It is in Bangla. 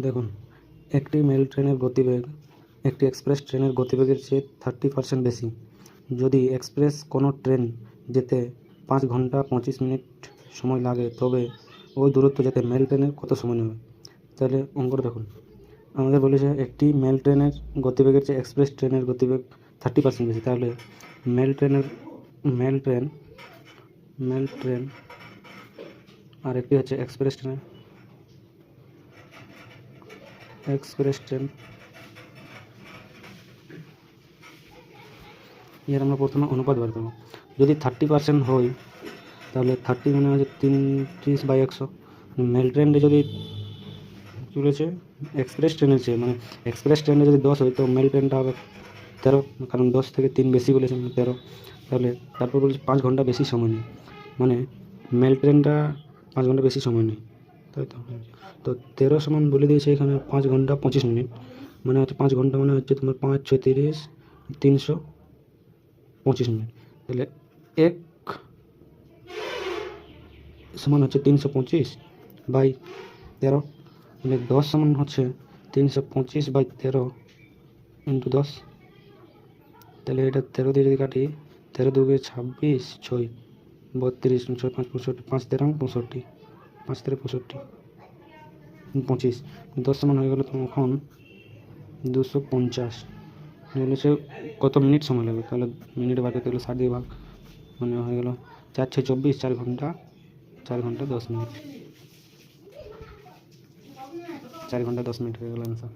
দেখুন, একটি মেল ট্রেনের গতিবেগ একটি এক্সপ্রেস ট্রেনের গতিবেগের চেয়ে 30% বেশি। যদি এক্সপ্রেস কোনো ট্রেন যেতে 5 ঘন্টা 25 মিনিট সময় লাগে, তবে ওই দূরত্ব যেতে মেল ট্রেনের কত সময় নেবে? তাহলে অঙ্কটা দেখুন, আমাদের বলেছে একটি মেল ট্রেনের গতিবেগের চেয়ে এক্সপ্রেস ট্রেনের গতিবেগ 30% বেশি। তাহলে মেল ট্রেন আর একটি হচ্ছে এক্সপ্রেস ট্রেন এর আমরা প্রথমে অনুপাত বার করবো। যদি 30% হয়, তাহলে 30 মানে হচ্ছে 30/100। মেল ট্রেনটা যদি চলেছে এক্সপ্রেস ট্রেনের চেয়ে, মানে এক্সপ্রেস ট্রেনে যদি 10 হয়, তো মেল ট্রেনটা হবে 13, কারণ 10 থেকে 3 বেশি বলেছে, 13। তাহলে তারপর বলছে 5 ঘন্টা বেশি সময় নেই, মানে মেল ট্রেনটা 5 ঘন্টা বেশি সময় নেই, তাই তো। তো 13 সমান বলে দিয়েছে এখানে 5 ঘন্টা 25 মিনিট, মানে হচ্ছে 5 ঘন্টা মানে হচ্ছে তোমার 5 6 30, 325 মিনিট। তাহলে 1 সমান হচ্ছে 325/13, মানে 10 সমান হচ্ছে 325/13 ইন্টু 10। তাহলে এটা 13 দিয়ে যদি কাটি, 13 2 26, 6 32, 6 5 65, 5 13 65, 5 13 65, 25, 10 সমান হয়ে গেল তখন 250। বলেছে কত মিনিট সময় লাগবে, তাহলে মিনিট বার করতে গেলে 60 দিয়ে ভাগ, মানে হয়ে গেল 4 6 24, 4 ঘন্টা 10 মিনিট, 4 ঘন্টা 10 মিনিট হয়ে গেল অ্যান্সার।